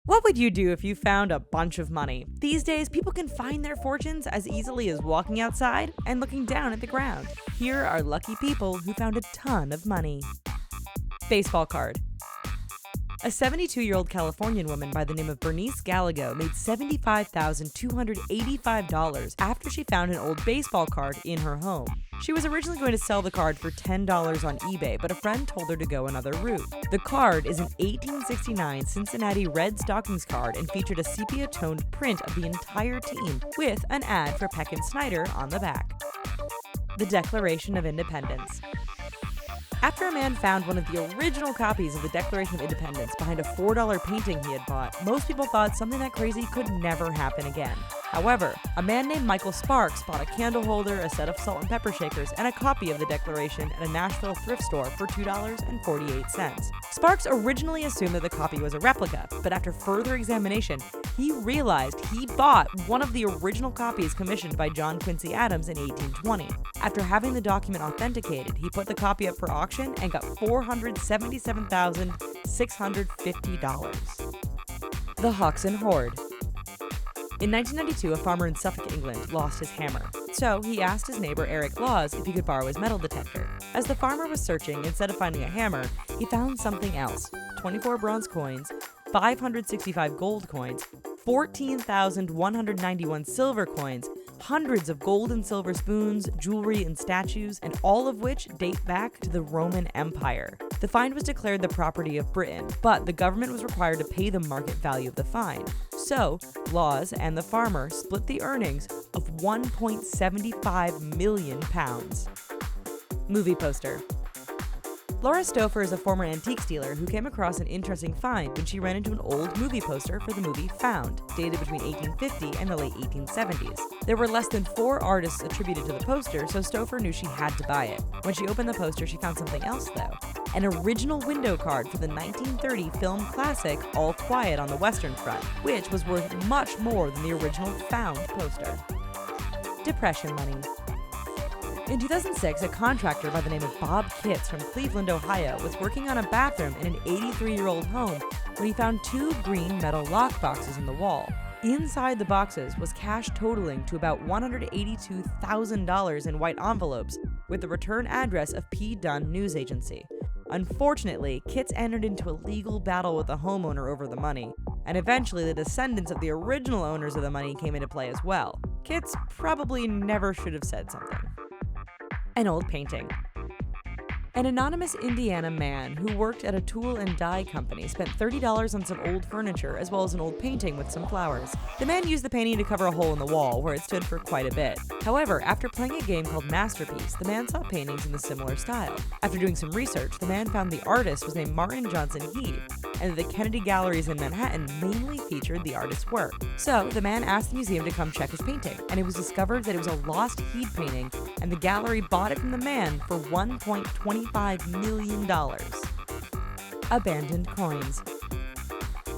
What would you do if you found a bunch of money? These days, people can find their fortunes as easily as walking outside and looking down at the ground. Here are lucky people who found a ton of money. Baseball card. A 72-year-old Californian woman by the name of Bernice Gallego made $75,285 after she found an old baseball card in her home. She was originally going to sell the card for $10 on eBay, but a friend told her to go another route. The card is an 1869 Cincinnati Red Stockings card and featured a sepia-toned print of the entire team with an ad for Peck and Snyder on the back. The Declaration of Independence. After a man found one of the original copies of the Declaration of Independence behind a $4 painting he had bought, most people thought something that crazy could never happen again. However, a man named Michael Sparks bought a candle holder, a set of salt and pepper shakers, and a copy of the Declaration at a Nashville thrift store for $2.48. Sparks originally assumed that the copy was a replica, but after further examination, he realized he bought one of the original copies commissioned by John Quincy Adams in 1820. After having the document authenticated, he put the copy up for auction and got $477,650. The HOXNE HOARD. In 1992, a farmer in Suffolk, England, lost his hammer. So he asked his neighbor Eric Laws if he could borrow his metal detector. As the farmer was searching, instead of finding a hammer, he found something else: 24 bronze coins, 565 gold coins, 14,191 silver coins, hundreds of gold and silver spoons, jewelry, and statues, and all of which date back to the Roman Empire. The find was declared the property of Britain, but the government was required to pay the market value of the find. So, Laws and the farmer split the earnings of £1.75 million. Movie poster. Laura Stouffer is a former antiques dealer who came across an interesting find when she ran into an old movie poster for the movie Found, dated between 1850 and the late 1870s. There were less than 4 artists attributed to the poster, so Stouffer knew she had to buy it. When she opened the poster, she found something else, though: an original window card for the 1930 film classic All Quiet on the Western Front, which was worth much more than the original Found poster. Depression money. In 2006, a contractor by the name of Bob Kitts from Cleveland, Ohio, was working on a bathroom in an 83-year-old home when he found 2 green metal lock boxes in the wall. Inside the boxes was cash totaling to about $182,000 in white envelopes with the return address of P. Dunn News Agency. Unfortunately, Kitts entered into a legal battle with the homeowner over the money, and eventually the descendants of the original owners of the money came into play as well. Kitts probably never should have said something. An old painting. An anonymous Indiana man who worked at a tool and die company spent $30 on some old furniture as well as an old painting with some flowers. The man used the painting to cover a hole in the wall where it stood for quite a bit. However, after playing a game called Masterpiece, the man saw paintings in the similar style. After doing some research, the man found the artist was named Martin Johnson Heath, and the Kennedy Galleries in Manhattan mainly featured the artist's work. So, the man asked the museum to come check his painting, and it was discovered that it was a lost Heath painting, and the gallery bought it from the man for $1.25 million. Abandoned coins.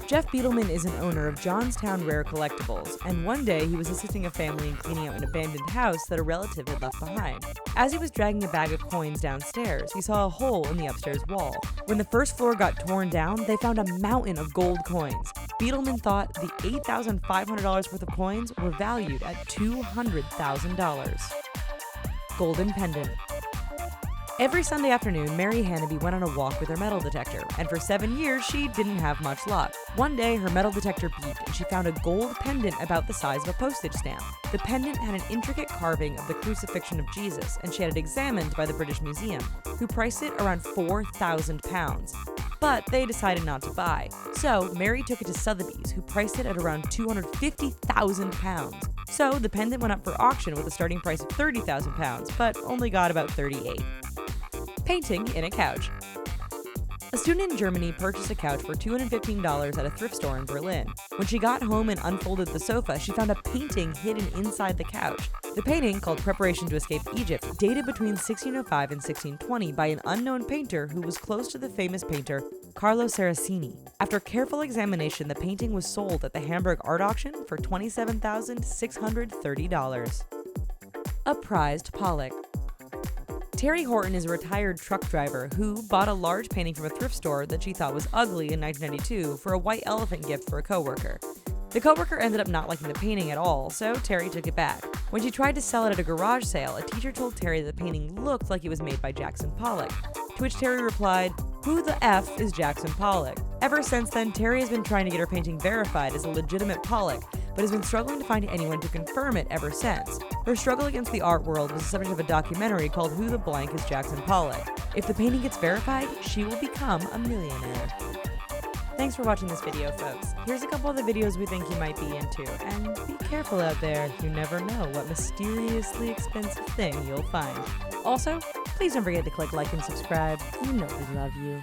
Jeff Beetleman is an owner of Johnstown Rare Collectibles, and one day he was assisting a family in cleaning out an abandoned house that a relative had left behind. As he was dragging a bag of coins downstairs, he saw a hole in the upstairs wall. When the first floor got torn down, they found a mountain of gold coins. Beetleman thought the $8,500 worth of coins were valued at $200,000. Golden pendant. Every Sunday afternoon, Mary Hannaby went on a walk with her metal detector, and for 7 years, she didn't have much luck. One day, her metal detector beeped, and she found a gold pendant about the size of a postage stamp. The pendant had an intricate carving of the crucifixion of Jesus, and she had it examined by the British Museum, who priced it around £4,000. But they decided not to buy. So, Mary took it to Sotheby's, who priced it at around £250,000. So, the pendant went up for auction with a starting price of £30,000, but only got about $38,000. Painting in a couch. A student in Germany purchased a couch for $215 at a thrift store in Berlin. When she got home and unfolded the sofa, she found a painting hidden inside the couch. The painting, called Preparation to Escape Egypt, dated between 1605 and 1620 by an unknown painter who was close to the famous painter Carlo Saraceni. After careful examination, the painting was sold at the Hamburg art auction for $27,630. A prized Pollock. Terry Horton is a retired truck driver who bought a large painting from a thrift store that she thought was ugly in 1992 for a white elephant gift for a coworker. The coworker ended up not liking the painting at all, so Terry took it back. When she tried to sell it at a garage sale, a teacher told Terry that the painting looked like it was made by Jackson Pollock, to which Terry replied, "Who the F is Jackson Pollock?" Ever since then, Terry has been trying to get her painting verified as a legitimate Pollock, but has been struggling to find anyone to confirm it ever since. Her struggle against the art world was the subject of a documentary called Who the Blank is Jackson Pollock. If the painting gets verified, she will become a millionaire. Thanks for watching this video, folks. Here's a couple of the videos we think you might be into, and be careful out there, you never know what mysteriously expensive thing you'll find. Also, please don't forget to click like and subscribe. You know we love you.